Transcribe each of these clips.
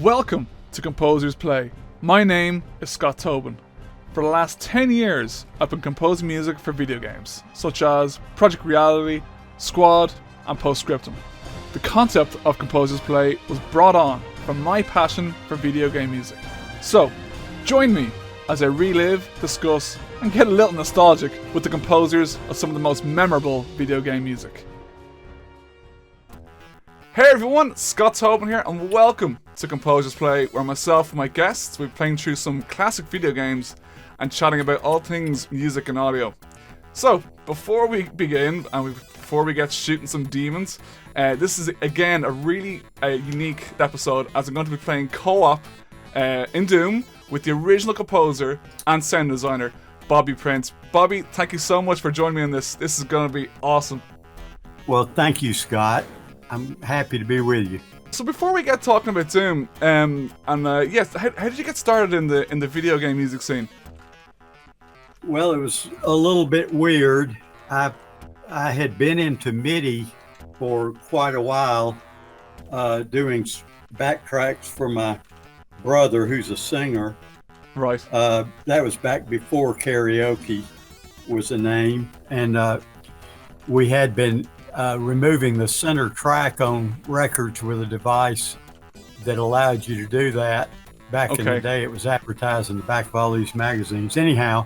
Welcome to Composers Play. My name is Scott Tobin. For the last 10 years, I've been composing music for video games, such as Project Reality, Squad, and Postscriptum. The concept of Composers Play was brought on from my passion for video game music. So, join me as I relive, discuss, and get a little nostalgic with the composers of some of the most memorable video game music. Hey everyone, Scott Tobin here, and welcome to Composers Play, where myself and my guests will be playing through some classic video games and chatting about all things music and audio. So, before we begin, and before we get shooting some demons, this is again a really unique episode, as I'm going to be playing co-op in Doom with the original composer and sound designer, Bobby Prince. Bobby, thank you so much for joining me in this. This is going to be awesome. Well, thank you, Scott. I'm happy to be with you. So before we get talking about Doom, yes, how did you get started in the video game music scene? Well, it was a little bit weird. I had been into MIDI for quite a while, doing backtracks for my brother, who's a singer. Right. That was back before karaoke was a name, and we had been removing the center track on records with a device that allowed you to do that. Back in the day, it was advertised in the back of all these magazines. Anyhow,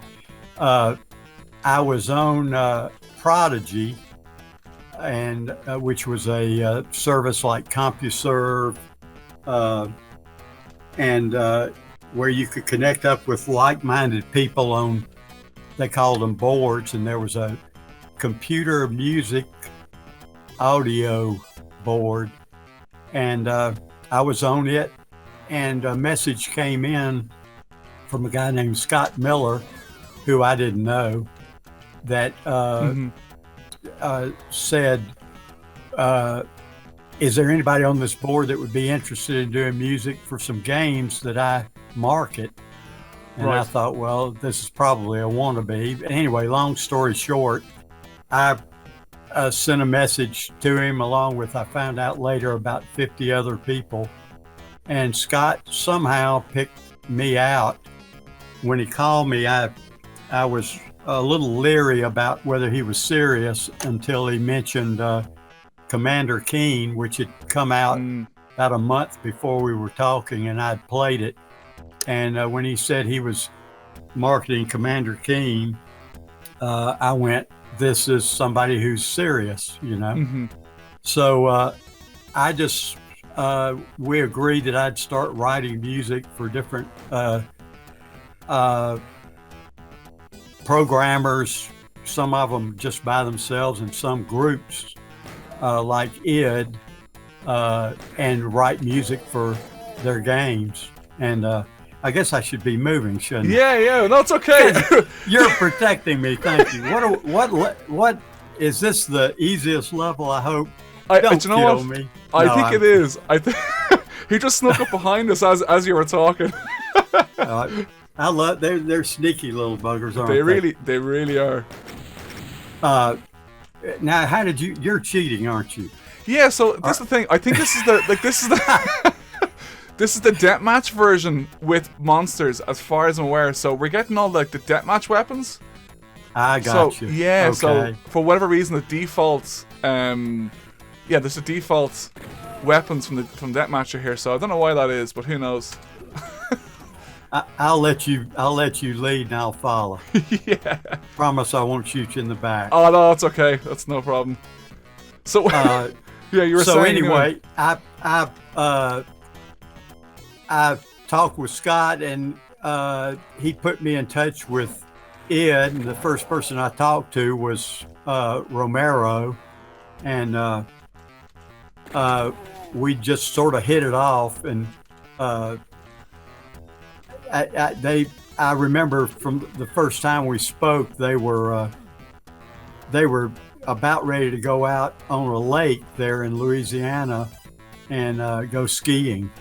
I was on Prodigy, and which was a service like CompuServe, and where you could connect up with like-minded people on, they called them boards, and there was a computer music audio board, and I was on it, and a message came in from a guy named Scott Miller, who I didn't know, that said, is there anybody on this board that would be interested in doing music for some games that I market? And I thought, well, this is probably a wannabe. Anyway, long story short, I sent a message to him along with, I found out later, about 50 other people. And Scott somehow picked me out. When he called me, I was a little leery about whether he was serious until he mentioned Commander Keen, which had come out about a month before we were talking, and I'd played it. And when he said he was marketing Commander Keen, I went, this is somebody who's serious, you know. So I just, we agreed that I'd start writing music for different programmers, some of them just by themselves, and some groups like ID, and write music for their games. And I guess I should be moving, shouldn't I? Yeah, no, it's okay. You're protecting me, thank you. What is this, the easiest level? I hope. Don't kill me. I think it is. I think he just snuck up behind us as you were talking. I love. They're sneaky little buggers, aren't they? They really are. Now, how did you? You're cheating, aren't you? Yeah. So this is the thing. I think this is the this is the deathmatch version with monsters, as far as I'm aware. So we're getting all the deathmatch weapons. I got you. Yeah. Okay. So for whatever reason, the default, there's a default weapons from deathmatch here. So I don't know why that is, but who knows? I'll let you lead, and I'll follow. Yeah. Promise I won't shoot you in the back. Oh no, that's okay. That's no problem. So yeah, you were saying. So anyway, I talked with Scott, and he put me in touch with Ed, and the first person I talked to was Romero, and we just sort of hit it off, and I remember from the first time we spoke, they were about ready to go out on a lake there in Louisiana and go skiing.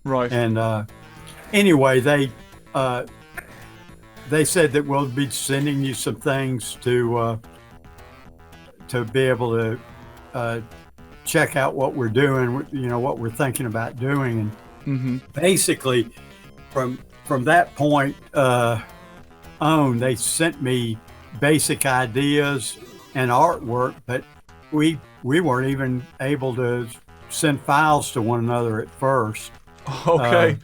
Right. And anyway, they said that we'll be sending you some things to be able to check out what we're doing, you know, what we're thinking about doing. Basically, from that point on, they sent me basic ideas and artwork, but we weren't even able to send files to one another at first. Okay.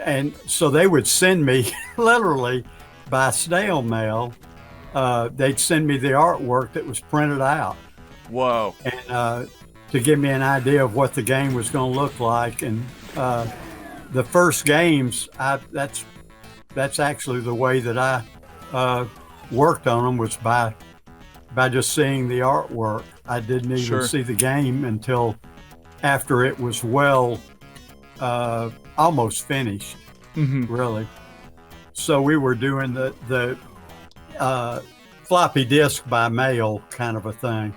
And so they would send me literally by snail mail. They'd send me the artwork that was printed out. Whoa. And to give me an idea of what the game was going to look like. And the first games, that's actually the way that I worked on them, was by just seeing the artwork. I didn't even see the game until after it was almost finished, really. So we were doing the floppy disk by mail kind of a thing.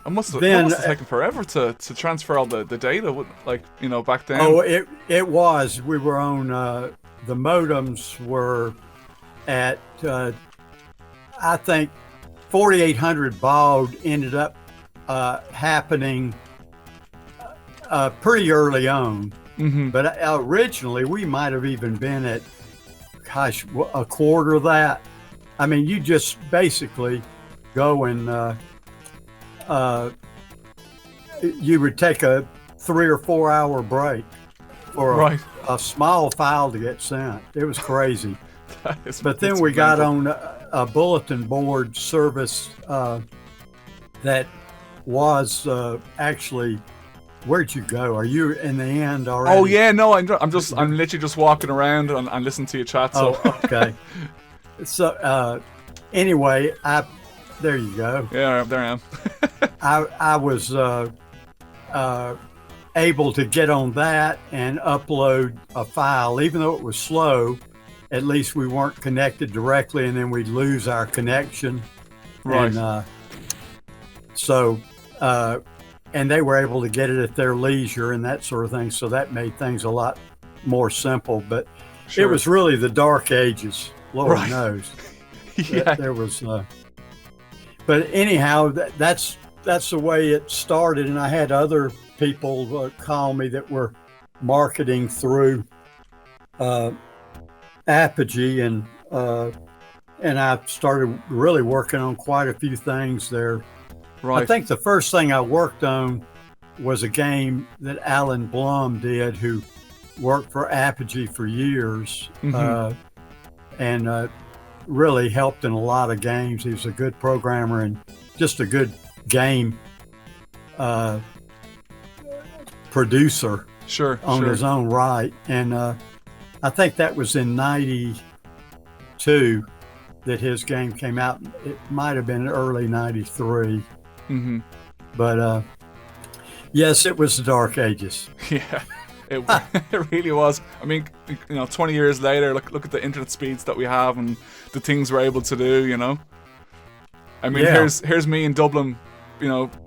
It must have taken forever to transfer all the data, like, back then. Oh, it was. We were on, the modems were at, I think, 4800 baud ended up happening pretty early on. But originally we might have even been at, a quarter of that. I mean, you just basically go and you would take a 3 or 4 hour break for a small file to get sent. It was crazy. But then we got on a bulletin board service that was actually. Where'd you go? Are you in the end already? Oh yeah, no, I'm literally just walking around and listening to you chat. So. Oh, okay. So anyway, there you go. Yeah, there I am. I was able to get on that and upload a file, even though it was slow. At least we weren't connected directly, and then we'd lose our connection. Right. And and they were able to get it at their leisure and that sort of thing. So that made things a lot more simple. But it was really the dark ages. Lord knows. Yeah. There was. But anyhow, that's the way it started. And I had other people call me that were marketing through Apogee, and I started really working on quite a few things there. Right. I think the first thing I worked on was a game that Alan Blum did, who worked for Apogee for years, and really helped in a lot of games. He was a good programmer and just a good game producer on his own right. And I think that was in 92 that his game came out. It might have been early 93. But yes, it was the dark ages. Yeah, it really was. I mean, 20 years later, look at the internet speeds that we have and the things we're able to do. I mean, here's me in Dublin,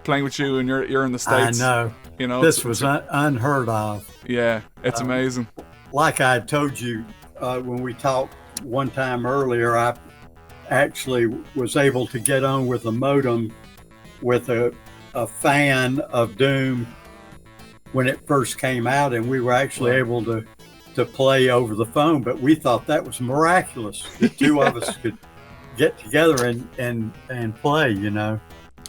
playing with you, and you're in the States. I know. This was unheard of. Yeah, it's amazing. Like I told you when we talked one time earlier, I actually was able to get on with a modem with a fan of Doom when it first came out, and we were actually able to play over the phone. But we thought that was miraculous. The two of us could get together and play.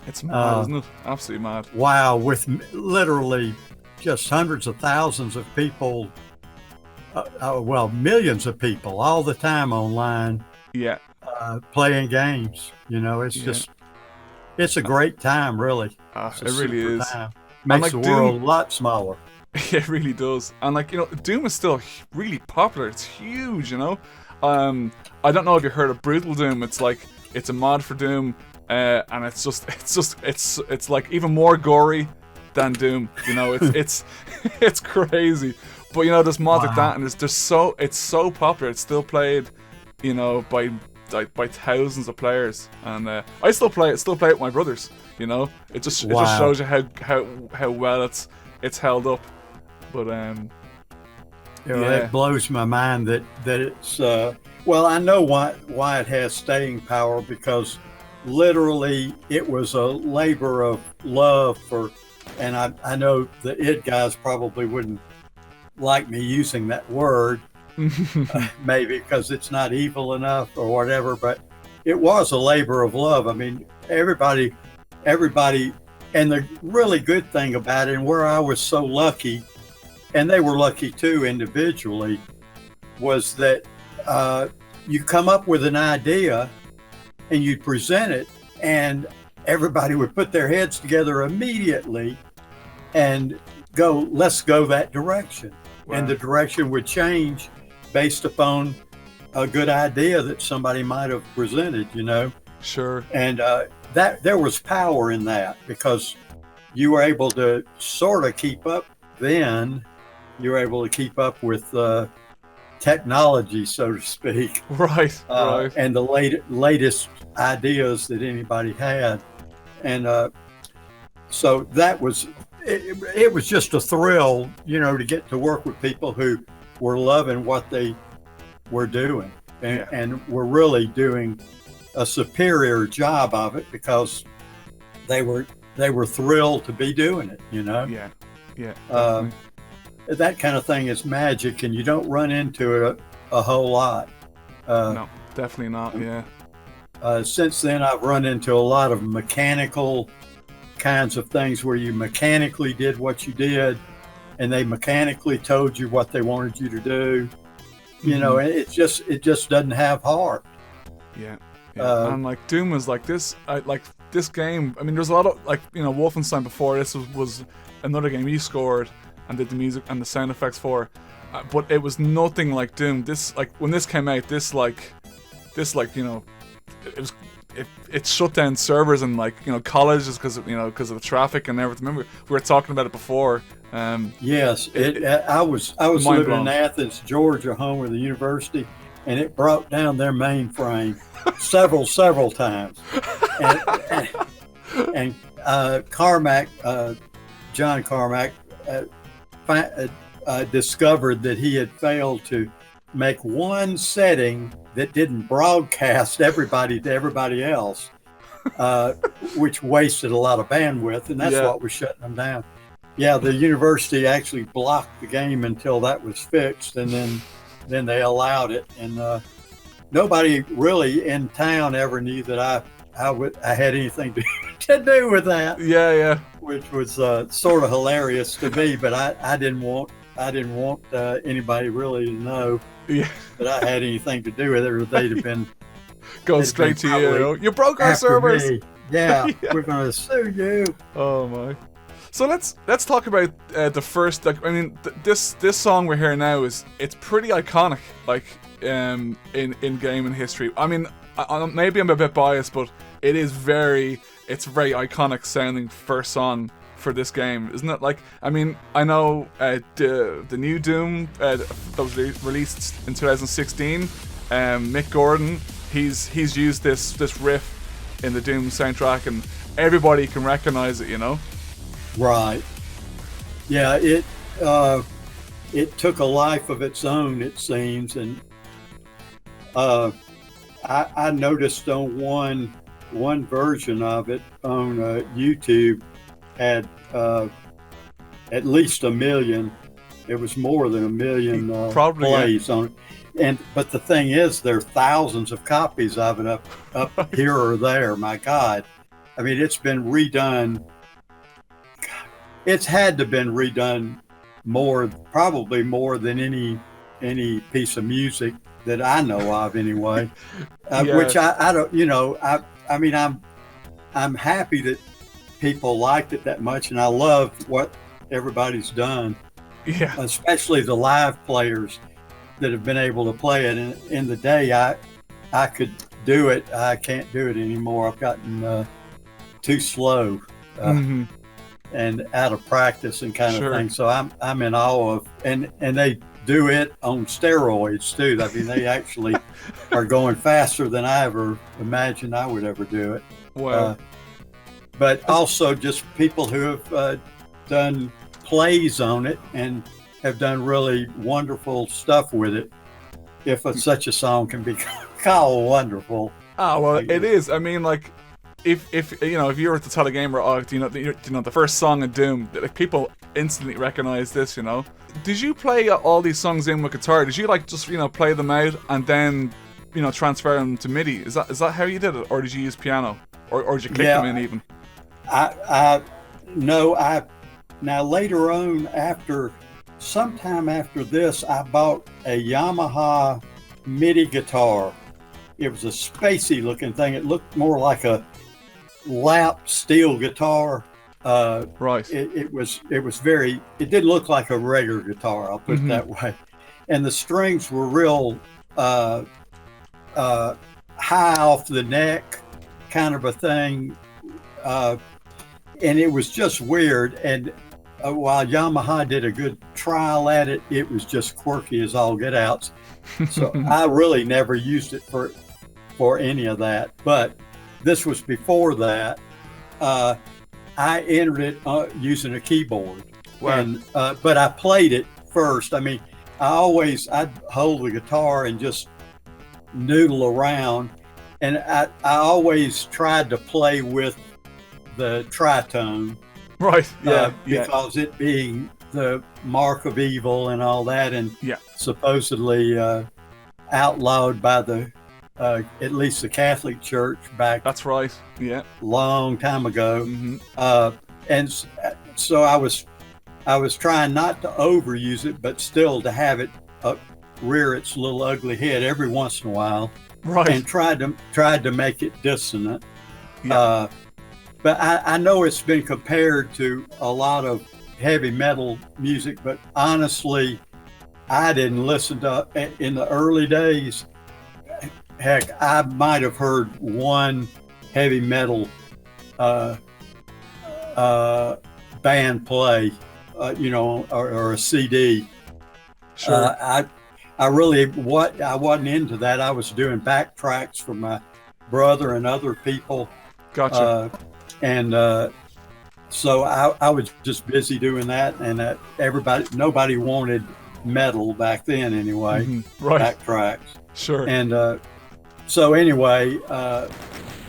It's mad, isn't it? Absolutely mad. Wow, with literally just hundreds of thousands of people, millions of people all the time online. Yeah. Playing games. It's just. It's a great time, really. It really is. Makes the world a lot smaller. It really does. And Doom is still really popular. It's huge, I don't know if you heard of Brutal Doom. It's a mod for Doom, and it's like even more gory than Doom. It's crazy. But there's mods like that, and it's so popular. It's still played, by thousands of players, and I still play it with my brothers. It just shows you how well it's held up. But it blows my mind that it's I know why it has staying power, because literally it was a labor of love for, and I know the id guys probably wouldn't like me using that word, maybe because it's not evil enough or whatever, but it was a labor of love. I mean, everybody, and the really good thing about it, and where I was so lucky, and they were lucky too individually, was that you come up with an idea and you present it, and everybody would put their heads together immediately and go, let's go that direction. Wow. And the direction would change based upon a good idea that somebody might have presented, you know? Sure. And that there was power in that, because you were able to sort of keep up then. You were able to keep up with technology, so to speak. Right, right. And the latest ideas that anybody had. And so that was, it was just a thrill, you know, to get to work with people who were loving what they were doing, and were really doing a superior job of it, because they were thrilled to be doing it, you know? Yeah. That kind of thing is magic, and you don't run into it a whole lot. No, definitely not, yeah. Since then, I've run into a lot of mechanical kinds of things where you mechanically did what you did, and they mechanically told you what they wanted you to do. You know, it just doesn't have heart. Yeah. And like Doom was like this, like this game. I mean, there's a lot of, like, you know, Wolfenstein before this was another game you scored and did the music and the sound effects for, but it was nothing like Doom. This, like, when this came out, this you know, it shut down servers and, like, you know, colleges because of the traffic and everything. Remember, we were talking about it before. Yes, I was living in Athens, Georgia, home of the university, and it brought down their mainframe several times. And Carmack, John Carmack, discovered that he had failed to make one setting that didn't broadcast everybody to everybody else, which wasted a lot of bandwidth, and that's what was shutting them down. Yeah, the university actually blocked the game until that was fixed, and then they allowed it. And nobody really in town ever knew that I had anything to do with that. Yeah. Which was sort of hilarious to me, but I didn't want anybody really to know that I had anything to do with it, or they'd have been go straight to you. You broke our servers. Yeah, we're going to sue you. Oh my. So let's talk about the first. Like, I mean, this song we're hearing now it's pretty iconic, like in gaming history. I mean, maybe I'm a bit biased, but it's a very iconic sounding first song for this game, isn't it? Like, I mean, I know the new Doom that was released in 2016. Mick Gordon, he's used this riff in the Doom soundtrack, and everybody can recognize it, you know. Right. Yeah, it took a life of its own, it seems, and I noticed on one version of it on YouTube had at least 1 million. It was more than 1 million plays on it. But the thing is, there are thousands of copies of it up here or there. My God, I mean, it's been redone. It's had to been redone probably more than any piece of music that I know of, anyway. Which I don't, you know, I mean, I'm happy that people liked it that much, and I love what everybody's done. Yeah. Especially the live players that have been able to play it. And in the day, I could do it. I can't do it anymore. I've gotten too slow. And out of practice and kind of thing. So I'm in awe of, and they do it on steroids too. I mean, they actually are going faster than I ever imagined I would ever do it. Wow. But also just people who have done plays on it and have done really wonderful stuff with it. If such a song can be called wonderful. Ah, well, it is. I mean, like, if you know, if you were to tell a gamer, oh, do you know the first song in Doom, like people instantly recognize this, you know. Did you play all these songs in with guitar? Did you like just, you know, play them out and then, you know, transfer them to MIDI? Is that how you did it, or did you use piano, or did you click them in even? Now later on, sometime after this, I bought a Yamaha MIDI guitar. It was a spacey looking thing. It looked more like a lap steel guitar. Right. It didn't look like a regular guitar, I'll put it that way. And the strings were real high off the neck kind of a thing. And it was just weird. And while Yamaha did a good trial at it, it was just quirky as all get outs. So I really never used it for any of that. But this was before that. I entered it using a keyboard. Wow. And but I played it first. I mean, I'd hold the guitar and just noodle around, and I always tried to play with the tritone. Right. Yeah. Because it being the mark of evil and all that, and supposedly outlawed by the at least the Catholic Church back. That's right. Yeah. Long time ago. And so I was trying not to overuse it, but still to have it rear its little ugly head every once in a while. Right. And tried to make it dissonant. Yeah. But I know it's been compared to a lot of heavy metal music, but honestly, I didn't listen to in the early days. Heck, I might have heard one heavy metal band play, you know, or a CD. Sure. I wasn't into that. I was doing backtracks for my brother and other people. Gotcha. So I was just busy doing that, and nobody wanted metal back then anyway. Right. Backtracks. Sure. And so anyway,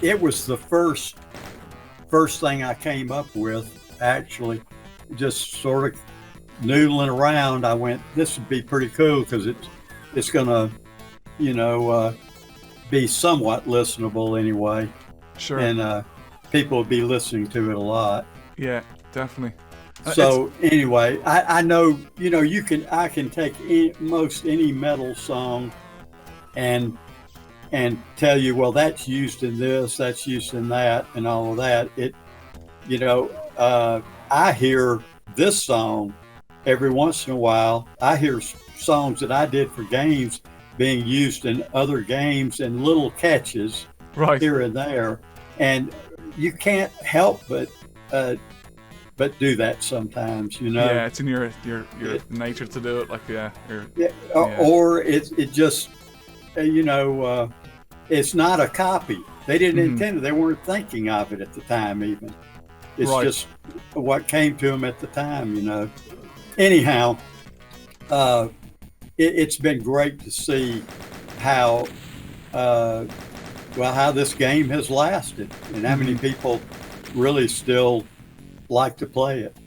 it was the first thing I came up with, actually. Just sort of noodling around, I went, this would be pretty cool because it's gonna, you know, be somewhat listenable anyway. Sure. And people will be listening to it a lot. Yeah, definitely. So anyway, I know, you know, I can take most any metal song and tell you, well, that's used in this, that's used in that, and all of that. You know, I hear this song every once in a while. I hear songs that I did for games being used in other games and little catches here and there, and you can't help but do that sometimes, you know. Yeah, it's in your nature to do it. Like, or it just, you know, it's not a copy. They didn't intend it. They weren't thinking of it at the time even. It's just what came to them at the time, you know. Anyhow, it's been great to see how this game has lasted and how many people really still like to play it.